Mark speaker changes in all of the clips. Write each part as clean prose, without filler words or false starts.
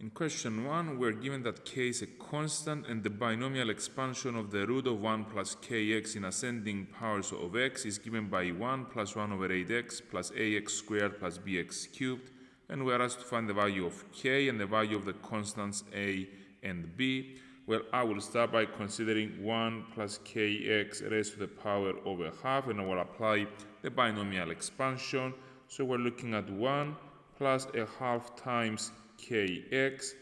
Speaker 1: In question 1, we're given that k is a constant and the binomial expansion of the root of 1 plus kx in ascending powers of x is given by 1 plus 1 over 8x plus ax squared plus bx cubed, and we're asked to find the value of k and the value of the constants a and b. Well, I will start by considering 1 plus kx raised to the power over half, and I will apply the binomial expansion. So we're looking at 1 plus a half times kx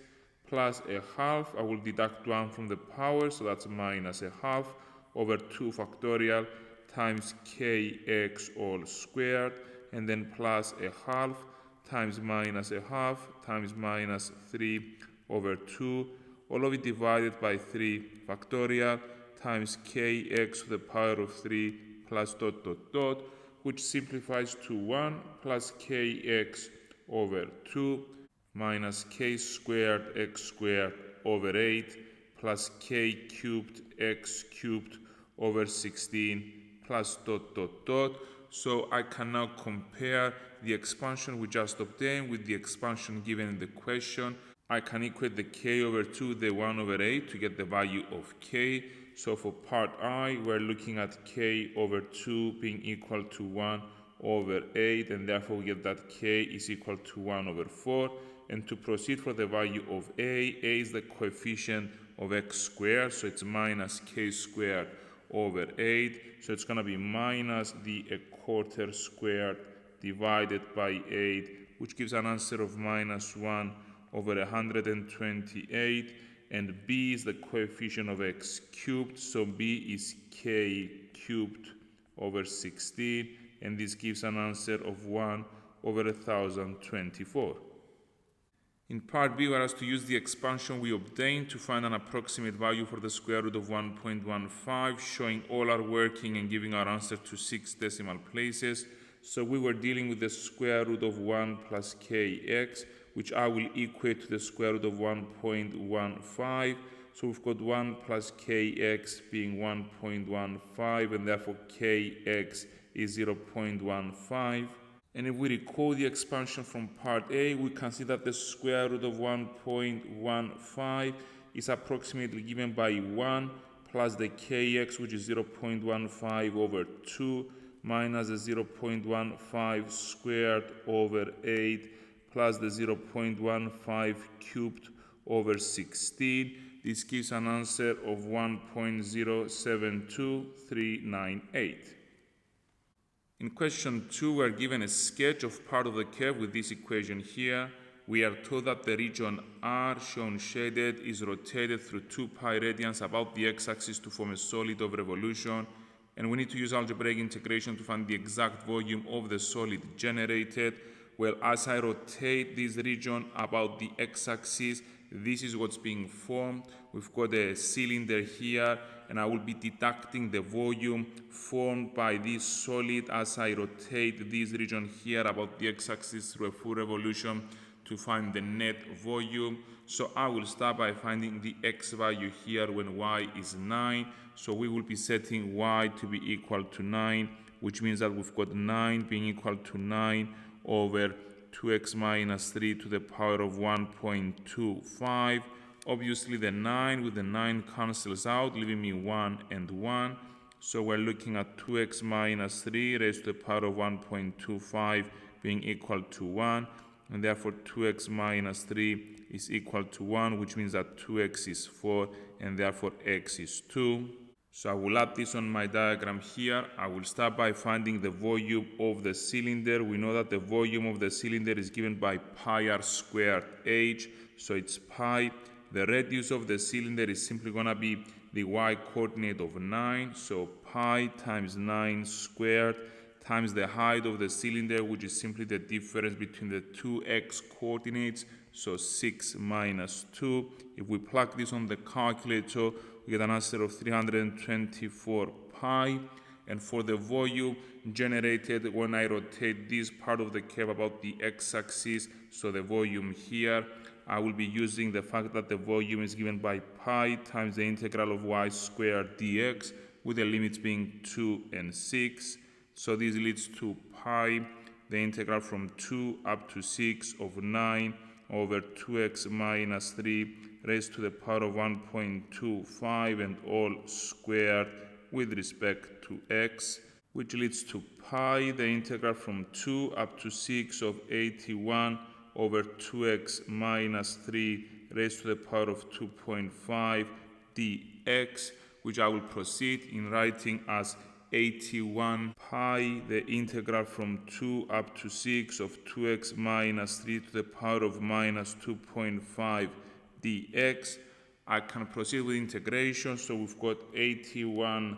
Speaker 1: plus a half. I will deduct 1 from the power, so that's minus a half over 2 factorial times kx all squared, and then plus a half times minus a half times minus 3 over 2, all of it divided by 3 factorial times kx to the power of 3 plus dot dot dot, which simplifies to 1 plus kx over 2 minus k squared x squared over 8 plus k cubed x cubed over 16 plus dot dot dot. So I can now compare the expansion we just obtained with the expansion given in the question. I can equate the k over 2, the 1 over 8 to get the value of k. So for part I, we're looking at k over 2 being equal to 1 over 8, and therefore we get that k is equal to 1 over 4. And to proceed for the value of a is the coefficient of x squared, so it's minus k squared over 8. So it's going to be minus the a quarter squared divided by 8, which gives an answer of minus 1 over 128. And b is the coefficient of x cubed, so b is k cubed over 16, and this gives an answer of 1 over 1024. In part B, we're asked to use the expansion we obtained to find an approximate value for the square root of 1.15, showing all are working and giving our answer to 6 decimal places. So we were dealing with the square root of 1 plus kx, which I will equate to the square root of 1.15. So we've got 1 plus kx being 1.15, and therefore kx is 0.15. And if we recall the expansion from part A, we can see that the square root of 1.15 is approximately given by 1 plus the kx, which is 0.15 over 2, minus the 0.15 squared over 8, plus the 0.15 cubed over 16. This gives an answer of 1.072398. In question 2, we are given a sketch of part of the curve with this equation here. We are told that the region R, shown shaded, is rotated through 2 pi radians about the x-axis to form a solid of revolution, and we need to use algebraic integration to find the exact volume of the solid generated. Well, as I rotate this region about the x-axis, this is what's being formed. We've got a cylinder here, and I will be deducting the volume formed by this solid as I rotate this region here about the x-axis through a full revolution to find the net volume. So I will start by finding the x value here when y is 9. So we will be setting y to be equal to 9, which means that we've got 9 being equal to 9 over 2x minus 3 to the power of 1.25. Obviously, the 9 with the 9 cancels out, leaving me 1 and 1. So we're looking at 2x minus 3 raised to the power of 1.25 being equal to 1. And therefore, 2x minus 3 is equal to 1, which means that 2x is 4, and therefore x is 2. So I will add this on my diagram here. I will start by finding the volume of the cylinder. We know that the volume of the cylinder is given by pi r squared h, so it's pi. The radius of the cylinder is simply going to be the y-coordinate of 9, so pi times 9 squared times the height of the cylinder, which is simply the difference between the two x-coordinates, so 6 minus 2. If we plug this on the calculator, we get an answer of 324 pi. And for the volume generated when I rotate this part of the curve about the x-axis, so the volume here, I will be using the fact that the volume is given by pi times the integral of y squared dx, with the limits being 2 and 6. So this leads to pi, the integral from 2 up to 6 of 9 over 2x minus 3 raised to the power of 1.25 and all squared with respect to x, which leads to pi, the integral from 2 up to 6 of 81 over 2x minus 3 raised to the power of 2.5 dx, which I will proceed in writing as 81 pi, the integral from 2 up to 6 of 2x minus 3 to the power of minus 2.5 dx. I can proceed with integration, so we've got 81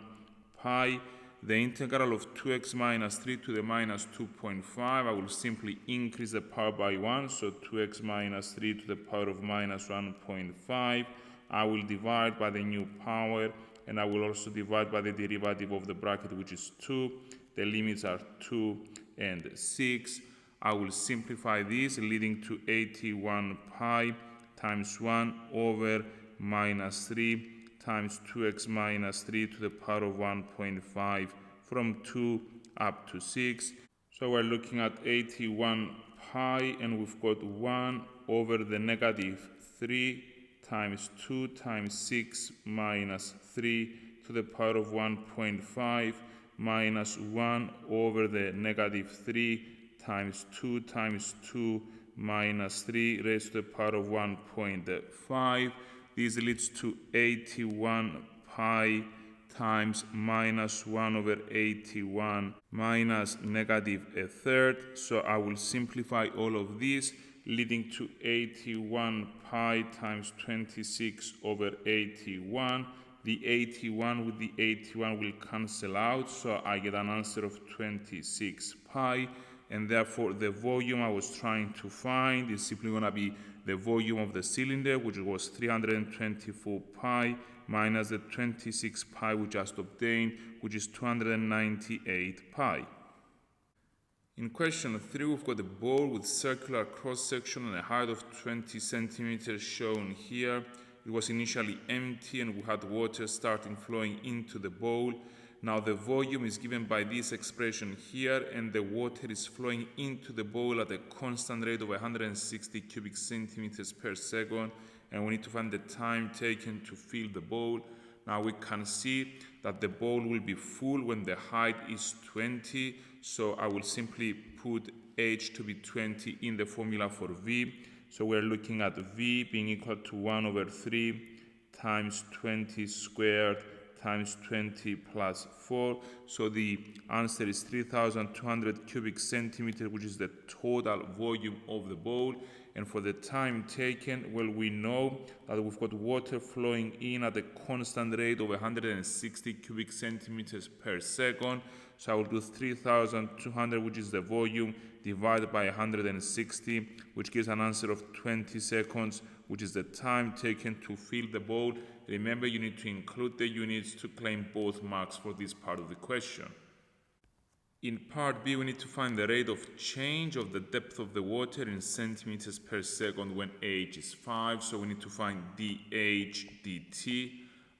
Speaker 1: pi, the integral of 2x minus 3 to the minus 2.5. I will simply increase the power by 1, so 2x minus 3 to the power of minus 1.5. I will divide by the new power, and I will also divide by the derivative of the bracket, which is 2. The limits are 2 and 6. I will simplify this, leading to 81 pi times 1 over minus 3 times 2x minus 3 to the power of 1.5 from 2 up to 6. So we're looking at 81 pi, and we've got 1 over the negative 3 times 2 times 6 minus 3 to the power of 1.5 minus 1 over the negative 3 times 2 times 2 minus 3 raised to the power of 1.5. This leads to 81 pi times minus 1 over 81 minus negative a third. So I will simplify all of this, leading to 81 pi times 26 over 81. The 81 with the 81 will cancel out, so I get an answer of 26 pi, and therefore the volume I was trying to find is simply going to be the volume of the cylinder, which was 324 pi, minus the 26 pi we just obtained, which is 298 pi. In question 3, we've got a ball with circular cross-section and a height of 20 centimeters shown here. It was initially empty and we had water starting flowing into the bowl. Now the volume is given by this expression here, and the water is flowing into the bowl at a constant rate of 160 cubic centimeters per second, and we need to find the time taken to fill the bowl. Now we can see that the bowl will be full when the height is 20, so I will simply put h to be 20 in the formula for V. So we're looking at V being equal to 1 over 3 times 20 squared times 20 plus 4. So the answer is 3,200 cubic centimeters, which is the total volume of the bowl. And for the time taken, well, we know that we've got water flowing in at a constant rate of 160 cubic centimeters per second. So I will do 3,200, which is the volume, divided by 160, which gives an answer of 20 seconds, which is the time taken to fill the bowl. Remember, you need to include the units to claim both marks for this part of the question. In part B, we need to find the rate of change of the depth of the water in centimeters per second when h is 5. So we need to find dh dt.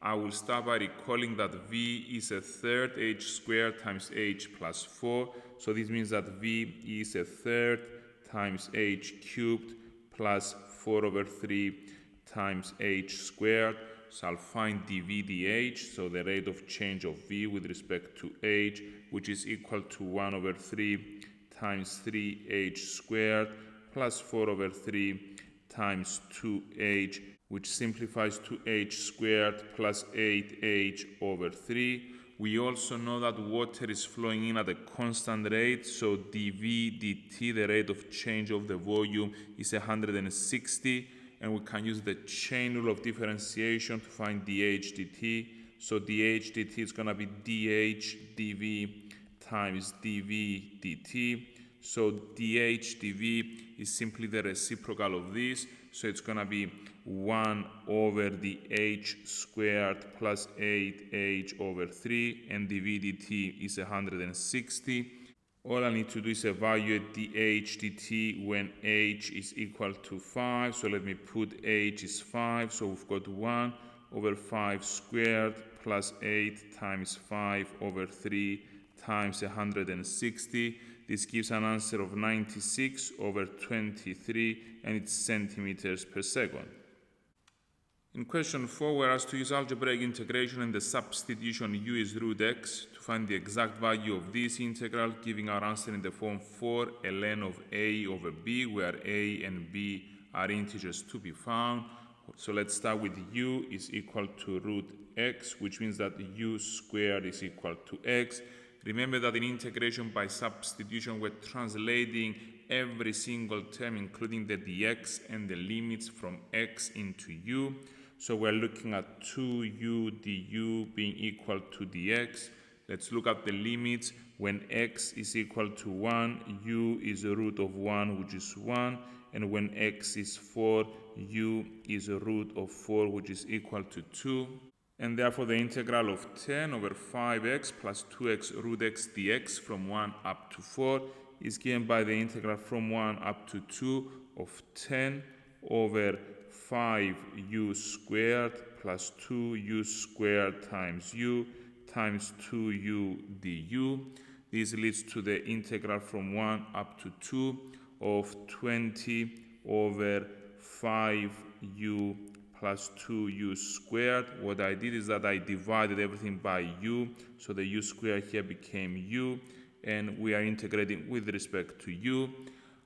Speaker 1: I will start by recalling that V is a third h squared times h plus 4. So this means that V is a third times h cubed plus 4 over 3 times h squared. So I'll find dV dh, so the rate of change of V with respect to h, which is equal to 1 over 3 times 3h squared plus 4 over 3 times 2h, which simplifies to h squared plus 8h over 3. We also know that water is flowing in at a constant rate, so dV dt, the rate of change of the volume, is 160. And we can use the chain rule of differentiation to find dH dt. So dH dt is going to be dH dV times dV dt. So dH dV is simply the reciprocal of this. So it's going to be 1 over the h squared plus 8h over 3. And dV dt is 160. All I need to do is evaluate dH dt when h is equal to 5. So let me put h is 5. So we've got 1 over 5 squared plus 8 times 5 over 3 times 160. This gives an answer of 96/23, and it's centimeters per second. In question 4, we're asked to use algebraic integration and the substitution u is root x to find the exact value of this integral, giving our answer in the form 4 ln of a over b, where a and b are integers to be found. So let's start with u is equal to root x, which means that u squared is equal to x. Remember that in integration by substitution, we're translating every single term, including the dx and the limits, from x into u. So we're looking at 2u du being equal to dx. Let's look at the limits. When x is equal to 1, u is a root of 1, which is 1. And when x is 4, u is a root of 4, which is equal to 2. And therefore the integral of 10 over 5x plus 2x root x dx from 1 up to 4 is given by the integral from 1 up to 2 of 10 over 5u squared plus 2u squared times u times 2u du. This leads to the integral from 1 up to 2 of 20 over 5u plus 2u squared. What I did is that I divided everything by u, so the u squared here became u, and we are integrating with respect to u.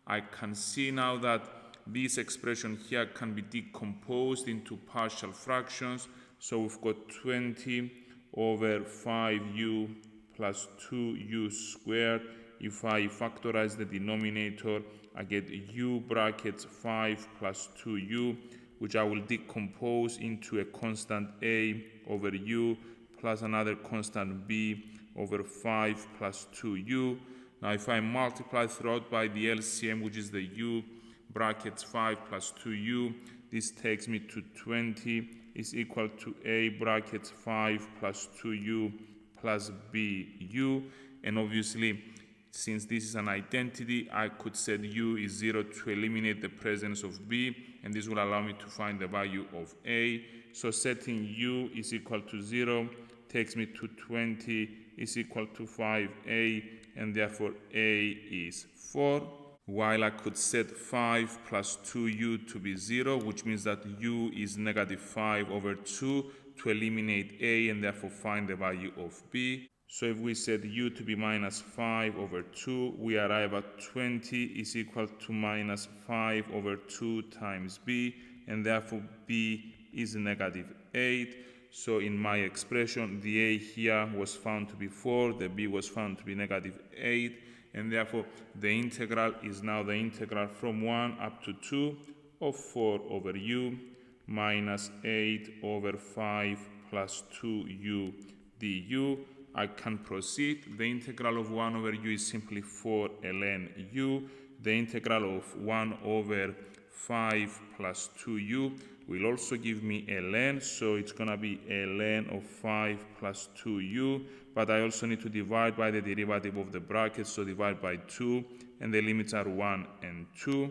Speaker 1: I can see now that this expression here can be decomposed into partial fractions. So we've got 20 over 5u plus 2u squared. If I factorize the denominator, I get u brackets 5 plus 2u, which I will decompose into a constant a over u plus another constant b over 5 plus 2u. Now if I multiply throughout by the LCM, which is the u brackets 5 plus 2u, this takes me to 20 is equal to a brackets 5 plus 2u plus bu. And obviously, since this is an identity, I could set u is 0 to eliminate the presence of b, and this will allow me to find the value of a. So setting u is equal to 0 takes me to 20 is equal to 5a, and therefore a is 4. While I could set 5 plus 2u to be 0, which means that u is negative 5 over 2 to eliminate a and therefore find the value of b. So if we set u to be minus 5 over 2, we arrive at 20 is equal to minus 5 over 2 times b, and therefore b is negative 8. So in my expression, the a here was found to be 4, the b was found to be negative 8, and therefore the integral is now the integral from 1 up to 2 of 4 over u minus 8 over 5 plus 2u du. I can proceed. The integral of 1 over u is simply 4 ln u. The integral of 1 over 5 plus 2u will also give me ln, so it's going to be ln of 5 plus 2u, but I also need to divide by the derivative of the bracket, so divide by 2, and the limits are 1 and 2.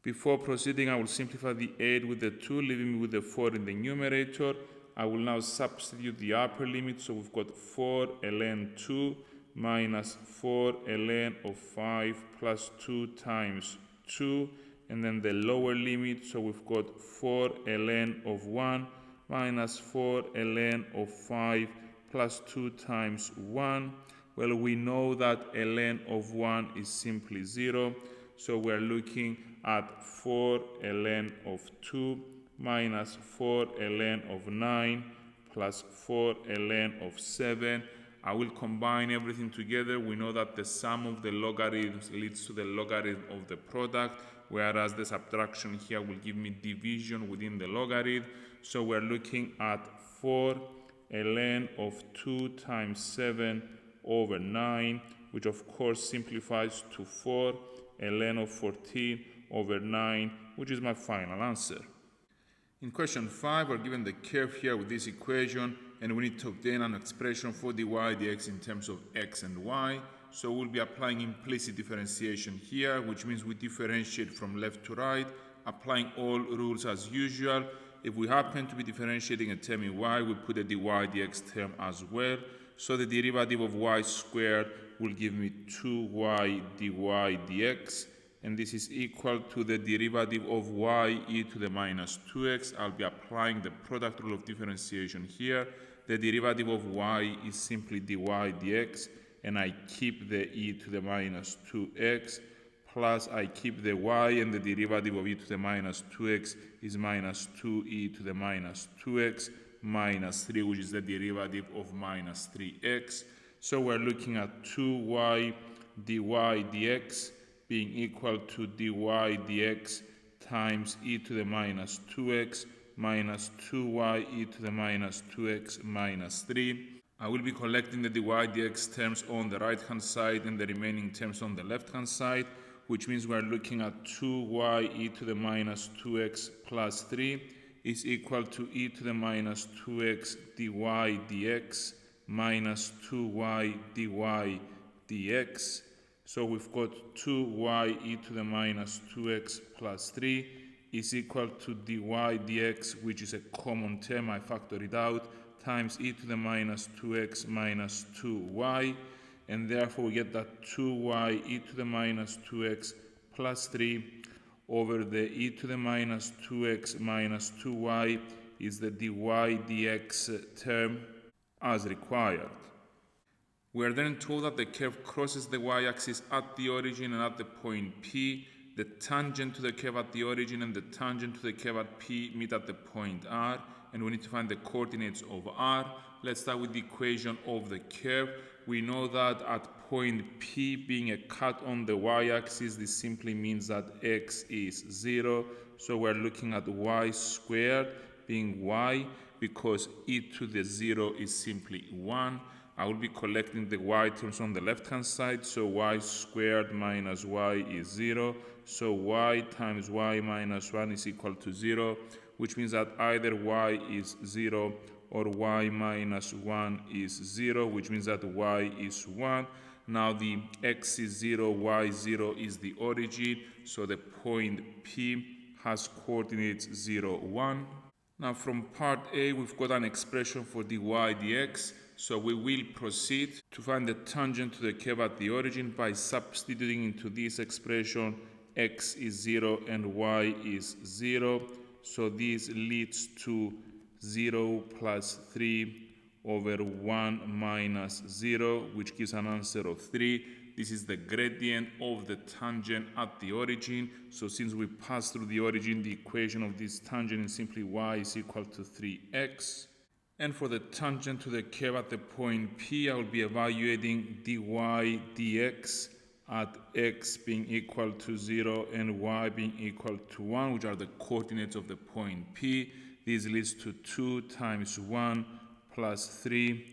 Speaker 1: Before proceeding, I will simplify the 8 with the 2, leaving me with the 4 in the numerator. I will now substitute the upper limit, so we've got 4 ln 2 minus 4 ln of 5 plus 2 times 2, and then the lower limit, so we've got 4 ln of 1 minus 4 ln of 5 plus 2 times 1. Well, we know that ln of 1 is simply 0, so we're looking at 4 ln of 2 minus 4 ln of 9 plus 4 ln of 7. I will combine everything together. We know that the sum of the logarithms leads to the logarithm of the product, whereas the subtraction here will give me division within the logarithm. So we're looking at 4 ln of 2 times 7 over 9, which of course simplifies to 4 ln of 14 over 9, which is my final answer. In question 5, we're given the curve here with this equation, and we need to obtain an expression for dy dx in terms of x and y. So we'll be applying implicit differentiation here, which means we differentiate from left to right, applying all rules as usual. If we happen to be differentiating a term in y, we put a dy dx term as well. So the derivative of y squared will give me 2y dy dx, and this is equal to the derivative of y e to the minus 2x. I'll be applying the product rule of differentiation here. The derivative of y is simply dy dx, and I keep the e to the minus 2x, plus I keep the y, and the derivative of e to the minus 2x is minus 2e to the minus 2x minus 3, which is the derivative of minus 3x. So we're looking at 2y dy dx being equal to dy dx times e to the minus 2x minus 2y e to the minus 2x minus 3. I will be collecting the dy dx terms on the right hand side and the remaining terms on the left hand side, which means we're looking at 2y e to the minus 2x plus 3 is equal to e to the minus 2x dy dx minus 2y dy dx. So we've got 2y e to the minus 2x plus 3 is equal to dy dx, which is a common term, I factor it out, times e to the minus 2x minus 2y, and therefore we get that 2y e to the minus 2x plus 3 over the e to the minus 2x minus 2y is the dy dx term as required. We are then told that the curve crosses the y-axis at the origin and at the point P. The tangent to the curve at the origin and the tangent to the curve at P meet at the point R, and we need to find the coordinates of R. Let's start with the equation of the curve. We know that at point P being a cut on the y-axis, this simply means that x is 0. So we're looking at y squared being y, because e to the 0 is simply 1. I will be collecting the y terms on the left hand side, so y squared minus y is 0. So y times y minus 1 is equal to 0, which means that either y is 0 or y minus 1 is 0, which means that y is 1. Now the x is 0, y 0 is the origin, so the point P has coordinates 0, 1. Now from part A, we've got an expression for dy dx, so we will proceed to find the tangent to the curve at the origin by substituting into this expression x is 0 and y is 0. So this leads to 0 plus 3 over 1 minus 0, which gives an answer of 3. This is the gradient of the tangent at the origin. So since we pass through the origin, the equation of this tangent is simply y is equal to 3x. And for the tangent to the curve at the point P, I will be evaluating dy dx at x being equal to 0 and y being equal to 1, which are the coordinates of the point P. This leads to 2 times 1 plus 3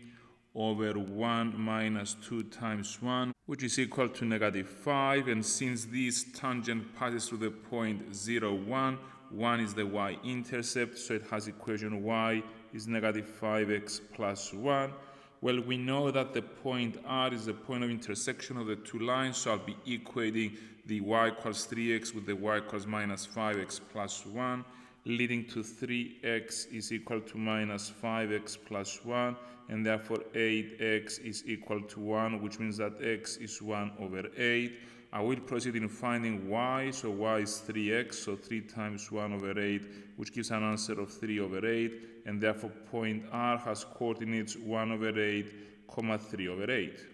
Speaker 1: over 1 minus 2 times 1, which is equal to negative 5. And since this tangent passes through the point 0, 1, 1 is the y-intercept, so it has equation y is negative 5x plus 1. Well, we know that the point R is the point of intersection of the two lines, so I'll be equating the y equals 3x with the y equals minus 5x plus 1, leading to 3x is equal to minus 5x plus 1, and therefore 8x is equal to 1, which means that x is 1 over 8. I will proceed in finding y, so y is 3x, so 3 times 1 over 8, which gives an answer of 3 over 8, and therefore point R has coordinates 1 over 8, comma 3 over 8.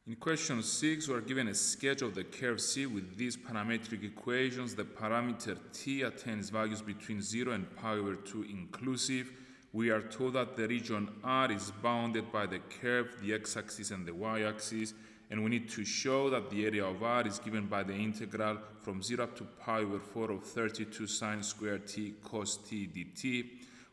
Speaker 1: In question 6, we are given a sketch of the curve C with these parametric equations. The parameter t attains values between 0 and pi over 2 inclusive. We are told that the region R is bounded by the curve, the x-axis and the y-axis, and we need to show that the area of R is given by the integral from 0 up to pi over 4 of 32 sine squared t cos t dt.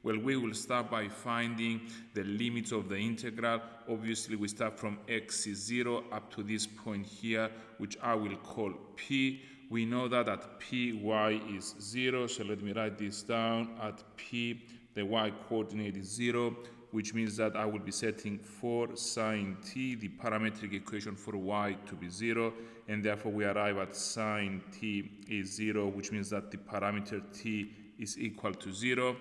Speaker 1: Well, we will start by finding the limits of the integral. Obviously, we start from x is 0 up to this point here, which I will call P. We know that at P, y is 0, so let me write this down. At P, the y coordinate is 0, which means that I will be setting 4 sine t, the parametric equation for y, to be 0, and therefore we arrive at sine t is 0, which means that the parameter t is equal to 0.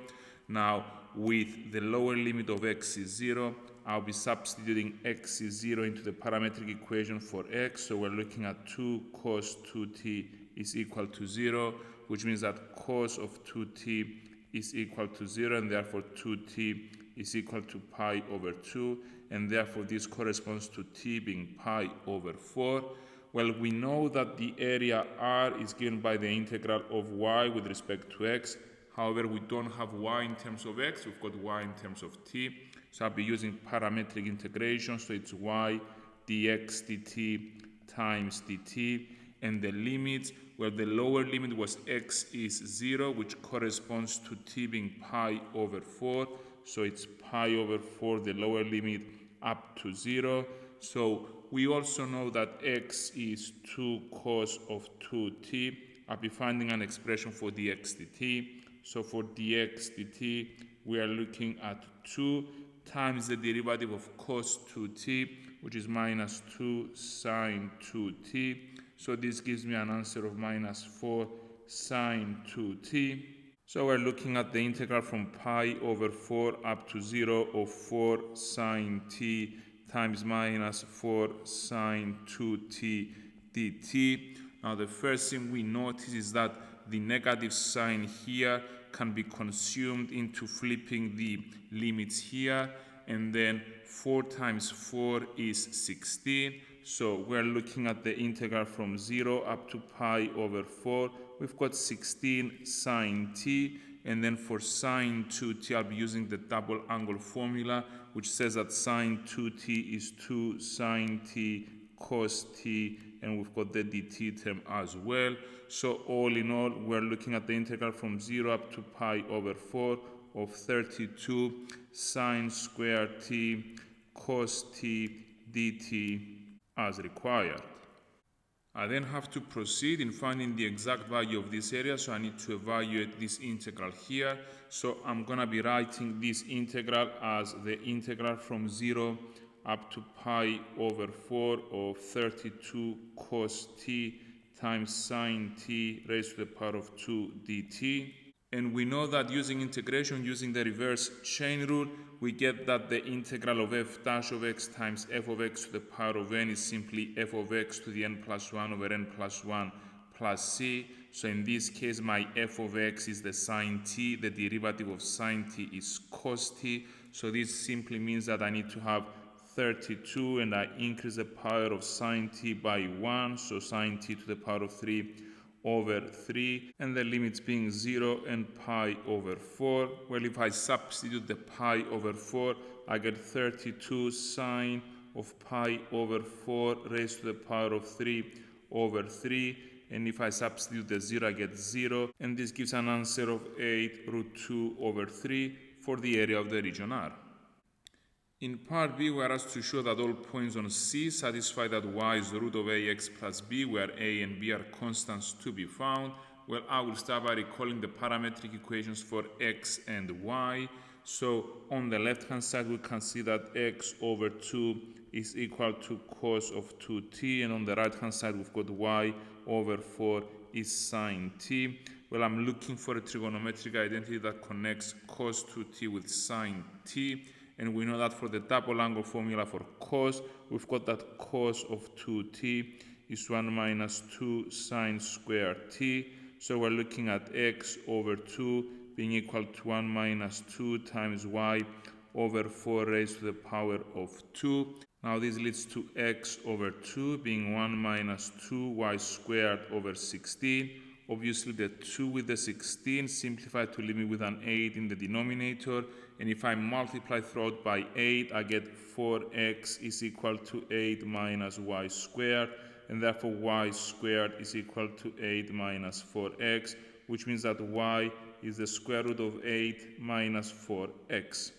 Speaker 1: Now, with the lower limit of x is 0, I'll be substituting x is 0 into the parametric equation for x. So we're looking at 2 cos 2t is equal to 0, which means that cos of 2t is equal to 0, and therefore 2t is equal to pi over 2, and therefore this corresponds to t being pi over 4. Well, we know that the area R is given by the integral of y with respect to x. However, we don't have y in terms of x, we've got y in terms of t. So I'll be using parametric integration, so it's y dx dt times dt. And the limits, well, the lower limit was x is 0, which corresponds to t being pi over 4. So it's pi over 4, the lower limit, up to 0. So we also know that x is 2 cos of 2t. I'll be finding an expression for dx dt. So for dx dt, we are looking at 2 times the derivative of cos 2t, which is minus 2 sine 2t. So this gives me an answer of minus 4 sine 2t. So we're looking at the integral from pi over 4 up to 0 of 4 sine t times minus 4 sine 2t dt. Now the first thing we notice is that the negative sign here can be consumed into flipping the limits here, and then 4 times 4 is 16. So we're looking at the integral from 0 up to pi over 4. We've got 16 sine t, and then for sine 2t, I'll be using the double angle formula, which says that sine 2t is 2 sine t cos t, and we've got the dt term as well. So all in all, we're looking at the integral from 0 up to pi over 4 of 32 sine square t cos t dt as required. I then have to proceed in finding the exact value of this area, so I need to evaluate this integral here. So I'm going to be writing this integral as the integral from 0 up to pi over 4 of 32 cos t times sine t raised to the power of 2 dt. And we know that using integration, using the reverse chain rule, we get that the integral of f dash of x times f of x to the power of n is simply f of x to the n plus 1 over n plus 1 plus c. So in this case, my f of x is the sine t, the derivative of sine t is cos t. So this simply means that I need to have 32, and I increase the power of sine t by 1, so sine t to the power of 3 over 3, and the limits being 0 and pi over 4. Well, if I substitute the pi over 4, I get 32 sine of pi over 4 raised to the power of 3 over 3, and if I substitute the 0, I get 0, and this gives an answer of 8 root 2 over 3 for the area of the region R. In part B, we are asked to show that all points on C satisfy that y is the root of ax plus b, where a and b are constants to be found. Well, I will start by recalling the parametric equations for x and y. So on the left-hand side, we can see that x over 2 is equal to cos of 2t, and on the right-hand side, we've got y over 4 is sine t. Well, I'm looking for a trigonometric identity that connects cos 2t with sine t. And we know that for the double angle formula for cos, we've got that cos of 2t is 1 minus 2 sine square t. So we're looking at x over 2 being equal to 1 minus 2 times y over 4 raised to the power of 2. Now this leads to x over 2 being 1 minus 2y squared over 16. Obviously the 2 with the 16 simplify to leave me with an 8 in the denominator. And if I multiply throughout by 8, I get 4x is equal to 8 minus y squared. And therefore y squared is equal to 8 minus 4x, which means that y is the square root of 8 minus 4x.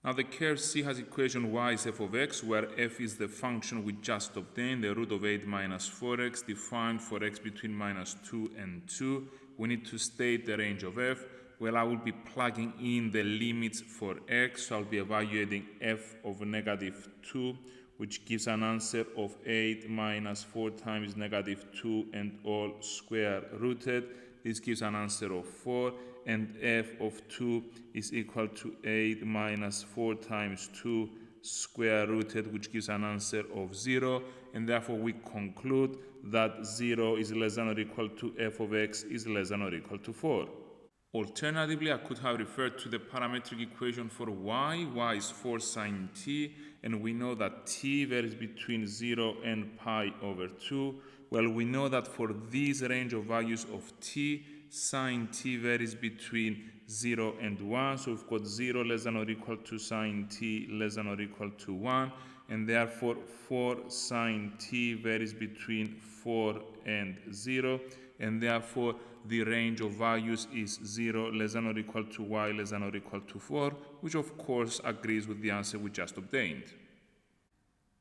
Speaker 1: Now the curve C has equation y is f of x, where f is the function we just obtained, the root of 8 minus 4x, defined for x between minus 2 and 2. We need to state the range of f. Well, I will be plugging in the limits for x, so I'll be evaluating f of negative 2, which gives an answer of 8 minus 4 times negative 2 and all square rooted. This gives an answer of 4, and f of 2 is equal to 8 minus 4 times 2 square rooted, which gives an answer of 0, and therefore we conclude that 0 is less than or equal to f of x is less than or equal to 4. Alternatively, I could have referred to the parametric equation for y. Y is 4 sine t, and we know that t varies between 0 and pi over 2. Well, we know that for this range of values of t, sine t varies between 0 and 1. So we've got 0 less than or equal to sine t less than or equal to 1. And therefore, 4 sine t varies between 4 and 0. And therefore, the range of values is 0 less than or equal to y less than or equal to 4, which of course agrees with the answer we just obtained.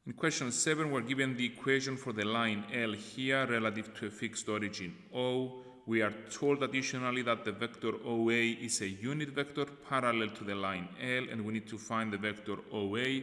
Speaker 1: In question 7, we're given the equation for the line L here relative to a fixed origin O. We are told additionally that the vector OA is a unit vector parallel to the line L, and we need to find the vector OA.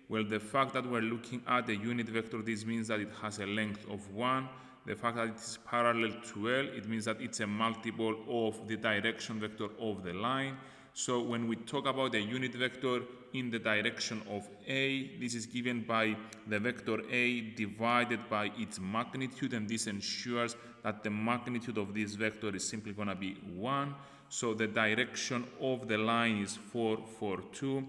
Speaker 1: Well, the fact that we're looking at a unit vector, this means that it has a length of 1. The fact that it is parallel to L, it means that it's a multiple of the direction vector of the line. So when we talk about a unit vector in the direction of A, this is given by the vector A divided by its magnitude, and this ensures that the magnitude of this vector is simply going to be 1. So the direction of the line is 4, 4, 2.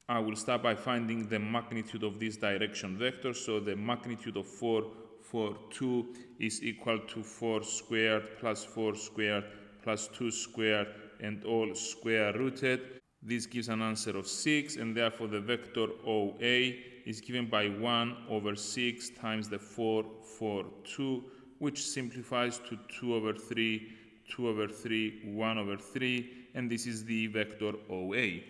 Speaker 1: I will start by finding the magnitude of this direction vector. So the magnitude of 4, 4, 2 is equal to 4 squared plus 4 squared plus 2 squared and all square rooted. This gives an answer of 6, and therefore the vector OA is given by 1 over 6 times the 4, 4, 2, which simplifies to 2 over 3, 2 over 3, 1 over 3, and this is the vector OA.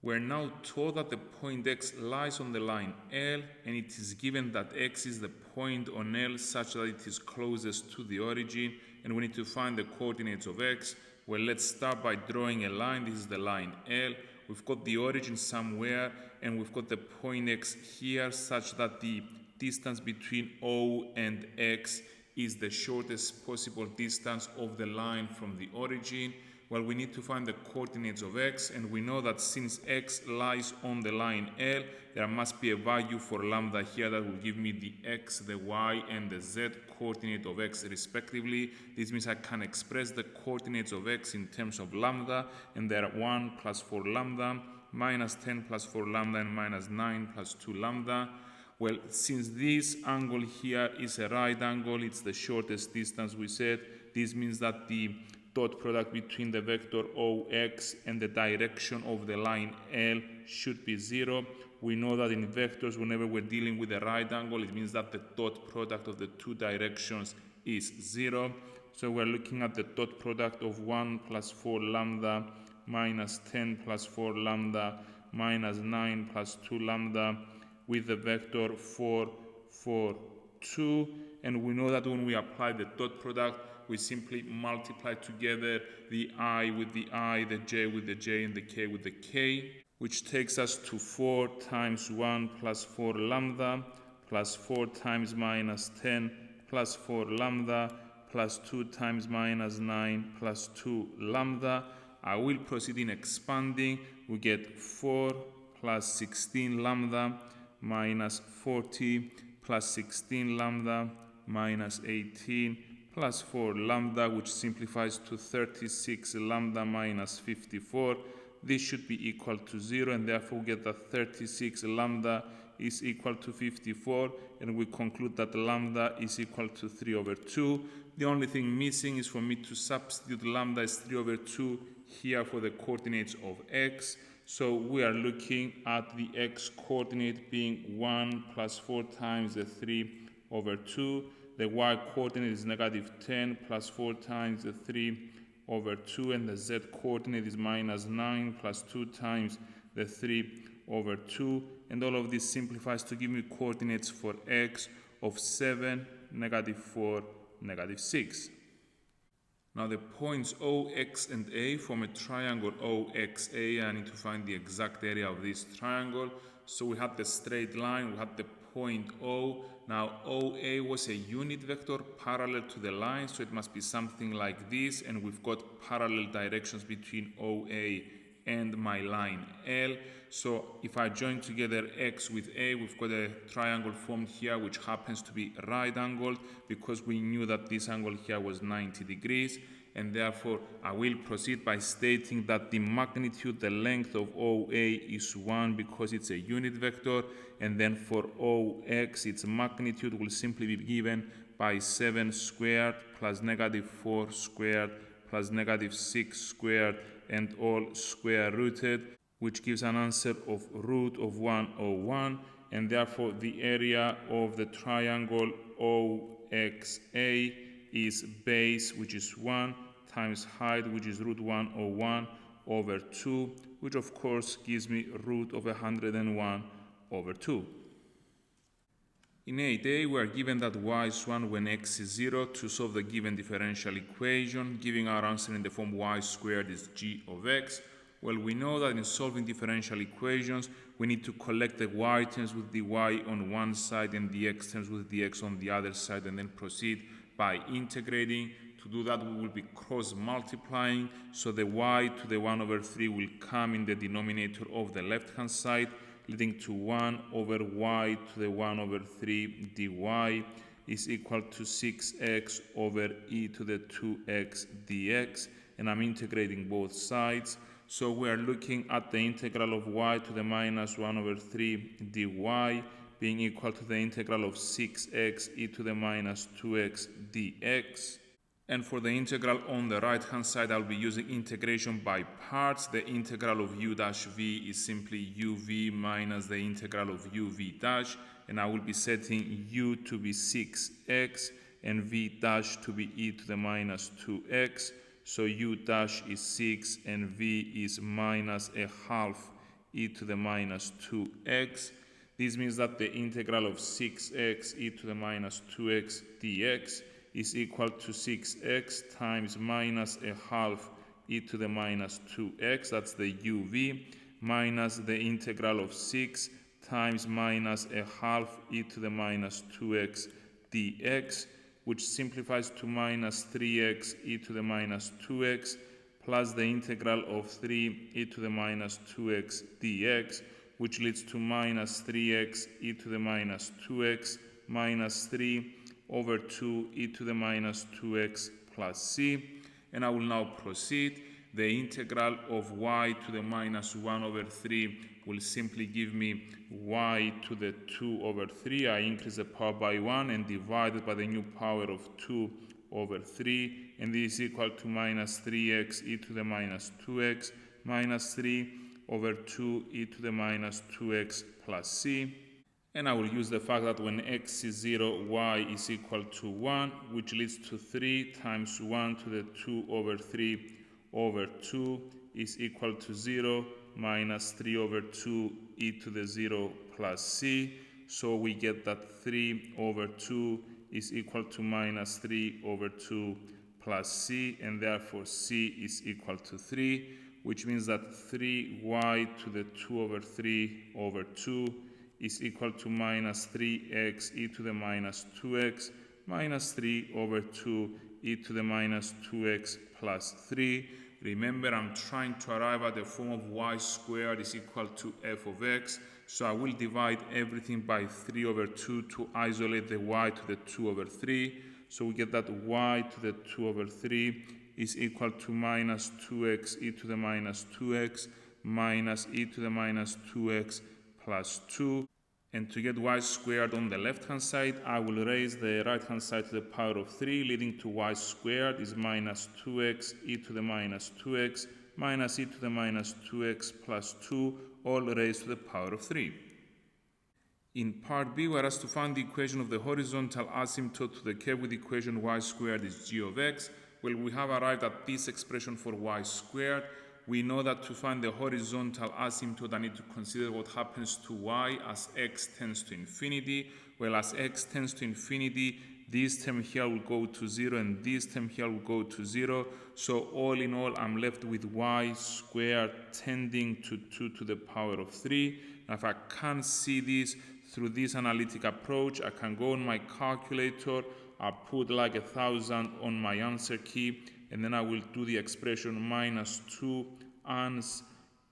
Speaker 1: We're now told that the point x lies on the line L, and it is given that x is the point on L such that it is closest to the origin, and we need to find the coordinates of x. Well, let's start by drawing a line. This is the line L. We've got the origin somewhere, and we've got the point x here such that the distance between O and x is the shortest possible distance of the line from the origin. Well, we need to find the coordinates of x, and we know that since x lies on the line L, there must be a value for lambda here that will give me the x, the y, and the z coordinate of x respectively. This means I can express the coordinates of x in terms of lambda, and they are 1 plus 4 lambda, minus 10 plus 4 lambda, and minus 9 plus 2 lambda. Well, since this angle here is a right angle, it's the shortest distance we said. This means that the dot product between the vector OX and the direction of the line L should be 0. We know that in vectors, whenever we're dealing with a right angle, it means that the dot product of the two directions is 0. So we're looking at the dot product of 1 plus 4 lambda minus 10 plus 4 lambda minus 9 plus 2 lambda with the vector 4, 4, 2. And we know that when we apply the dot product, we simply multiply together the I with the I, the J with the J, and the K with the K, which takes us to 4 times 1 plus 4 lambda plus 4 times minus 10 plus 4 lambda plus 2 times minus 9 plus 2 lambda. I will proceed in expanding. We get 4 plus 16 lambda minus 40 plus 16 lambda minus 18 plus 4 lambda, which simplifies to 36 lambda minus 54. This should be equal to 0, and therefore we get that 36 lambda is equal to 54, and we conclude that lambda is equal to 3 over 2. The only thing missing is for me to substitute lambda as 3 over 2 here for the coordinates of x. So we are looking at the x coordinate being 1 plus 4 times the 3 over 2. The y coordinate is negative 10 plus 4 times the 3 over 2, and the z coordinate is minus 9 plus 2 times the 3 over 2. And all of this simplifies to give me coordinates for x of 7, negative 4, negative 6. Now the points O, X, and A form a triangle OXA. I need to find the exact area of this triangle. So we had the straight line, we had the point O. Now OA was a unit vector parallel to the line, so it must be something like this, and we've got parallel directions between OA and my line L. So if I join together X with A, we've got a triangle formed here which happens to be right angled because we knew that this angle here was 90 degrees. And therefore, I will proceed by stating that the magnitude, the length of OA is 1 because it's a unit vector, and then for OX, its magnitude will simply be given by 7 squared plus -4 squared plus -6 squared and all square rooted, which gives an answer of root of 101, and therefore the area of the triangle OXA is base, which is 1, times height, which is root 101 over 2, which of course gives me root of 101 over 2. In 8a, we are given that y is 1 when x is 0 to solve the given differential equation, giving our answer in the form y squared is g of x. Well, we know that in solving differential equations, we need to collect the y terms with the y on one side and the x terms with the x on the other side, and then proceed by integrating. To do that, we will be cross-multiplying, so the y to the 1 over 3 will come in the denominator of the left-hand side, leading to 1 over y to the 1 over 3 dy is equal to 6x over e to the 2x dx, and I'm integrating both sides. So we are looking at the integral of y to the minus 1 over 3 dy being equal to the integral of 6x e to the minus 2x dx. And for the integral on the right-hand side, I'll be using integration by parts. The integral of u dash v is simply uv minus the integral of uv dash, and I will be setting u to be 6x and v dash to be e to the minus 2x. So u dash is 6 and v is minus a half e to the minus 2x. This means that the integral of 6x e to the minus 2x dx is equal to 6x times minus a half e to the minus 2x, that's the uv, minus the integral of 6 times minus a half e to the minus 2x dx, which simplifies to minus 3x e to the minus 2x, plus the integral of 3 e to the minus 2x dx, which leads to minus 3x e to the minus 2x minus 3 over 2 e to the minus 2x plus c. And I will now proceed. The integral of y to the minus 1 over 3 will simply give me y to the 2 over 3. I increase the power by 1 and divide it by the new power of 2 over 3. And this is equal to minus 3x e to the minus 2x minus 3 over 2 e to the minus 2x plus c. And I will use the fact that when x is 0, y is equal to 1, which leads to 3 times 1 to the 2 over 3 over 2 is equal to 0 minus 3 over 2 e to the 0 plus c. So we get that 3 over 2 is equal to minus 3 over 2 plus c, and therefore c is equal to 3, which means that 3y to the 2 over 3 over 2 is equal to minus 3x e to the minus 2x minus 3 over 2 e to the minus 2x plus 3. Remember, I'm trying to arrive at the form of y squared is equal to f of x, so I will divide everything by 3 over 2 to isolate the y to the 2 over 3. So we get that y to the 2 over 3 is equal to minus 2x e to the minus 2x minus e to the minus 2x plus 2. And to get y squared on the left-hand side, I will raise the right-hand side to the power of 3, leading to y squared is minus 2x e to the minus 2x minus e to the minus 2x plus 2, all raised to the power of 3. In part B, we're asked to find the equation of the horizontal asymptote to the curve with the equation y squared is g of x. Well, we have arrived at this expression for y squared. We know that to find the horizontal asymptote, I need to consider what happens to y as x tends to infinity. Well, as x tends to infinity, this term here will go to 0 and this term here will go to 0. So all in all, I'm left with y squared tending to 2 to the power of 3. Now, if I can't see this through this analytic approach, I can go on my calculator, I'll put like 1,000 on my answer key, and then I will do the expression minus 2 ans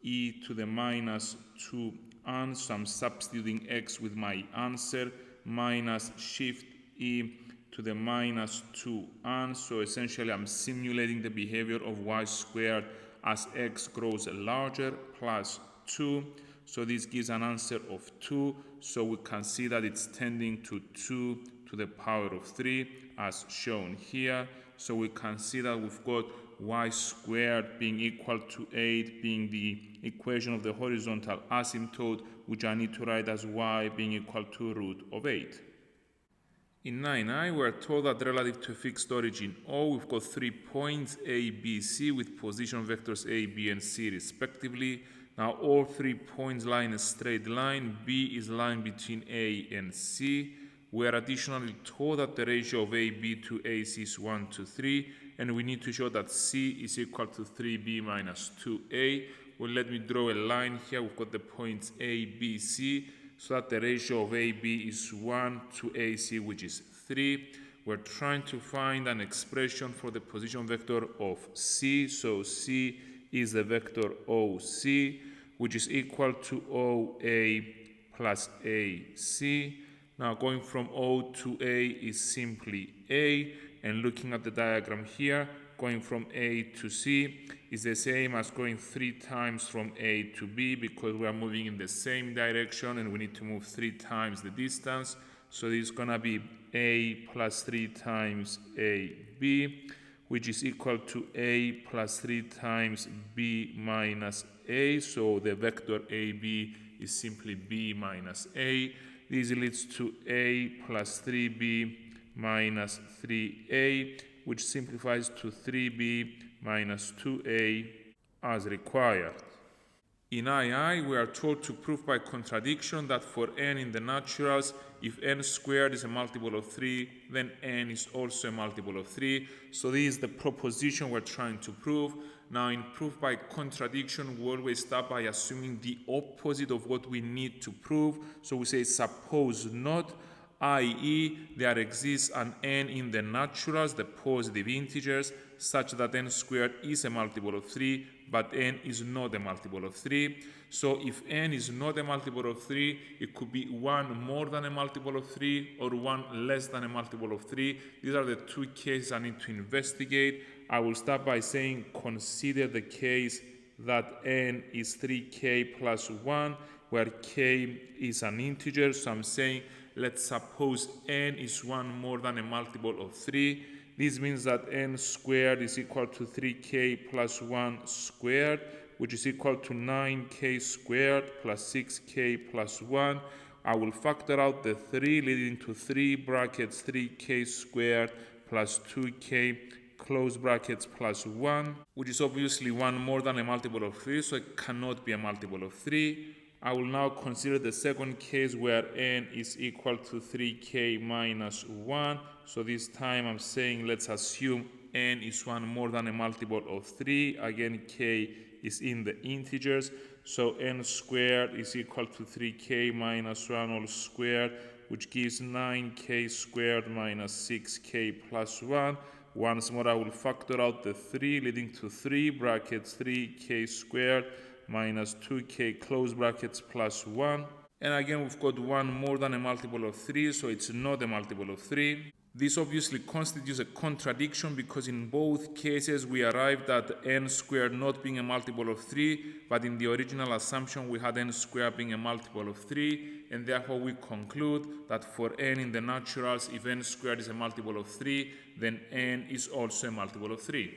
Speaker 1: e to the minus 2 ans. So I'm substituting x with my answer, minus shift e to the minus 2 ans. So essentially I'm simulating the behavior of y squared as x grows larger, plus 2. So this gives an answer of 2. So we can see that it's tending to 2 to the power of 3 as shown here. So we can see that we've got y squared being equal to 8 being the equation of the horizontal asymptote, which I need to write as y being equal to root of 8. In 9i, we're told that relative to a fixed origin O, we've got 3 points A, B, C with position vectors A, B, and C respectively. Now all 3 points lie in a straight line. B is lying between A and C. We are additionally told that the ratio of AB to AC is 1 to 3, and we need to show that C is equal to 3B minus 2A. Well, let me draw a line here. We've got the points A, B, C, so that the ratio of AB is 1 to AC, which is 3. We're trying to find an expression for the position vector of C. So C is the vector OC, which is equal to OA plus AC. Now going from O to A is simply A, and looking at the diagram here, going from A to C is the same as going 3 times from A to B, because we are moving in the same direction and we need to move 3 times the distance. So this is going to be A plus 3 times AB, which is equal to A plus 3 times B minus A. So the vector AB is simply B minus A. This leads to A plus 3B minus 3A, which simplifies to 3B minus 2A as required. In II, we are told to prove by contradiction that for n in the naturals, if n squared is a multiple of 3, then n is also a multiple of 3. So this is the proposition we're trying to prove. Now, in proof by contradiction, we always start by assuming the opposite of what we need to prove. So we say suppose not, i.e. there exists an n in the naturals, the positive integers, such that n squared is a multiple of 3, but n is not a multiple of 3. So if n is not a multiple of 3, it could be 1 more than a multiple of 3 or 1 less than a multiple of 3. These are the 2 cases I need to investigate. I will start by saying consider the case that n is 3k plus 1, where k is an integer. So I'm saying let's suppose n is 1 more than a multiple of 3. This means that n squared is equal to 3k plus 1 squared, which is equal to 9k squared plus 6k plus 1. I will factor out the 3, leading to 3 brackets 3k squared plus 2k close brackets plus 1, which is obviously 1 more than a multiple of 3, so it cannot be a multiple of 3. I will now consider the second case where n is equal to 3k minus 1. So this time I'm saying let's assume n is 1 more than a multiple of 3. Again, k is in the integers. So n squared is equal to 3k minus 1 all squared, which gives 9k squared minus 6k plus 1. Once more, I will factor out the 3, leading to 3 brackets 3k squared minus 2k close brackets plus 1. And again, we've got 1 more than a multiple of 3, so it's not a multiple of 3. This obviously constitutes a contradiction because in both cases we arrived at n squared not being a multiple of 3, but in the original assumption we had n squared being a multiple of 3, and therefore we conclude that for n in the naturals, if n squared is a multiple of 3, then n is also a multiple of 3.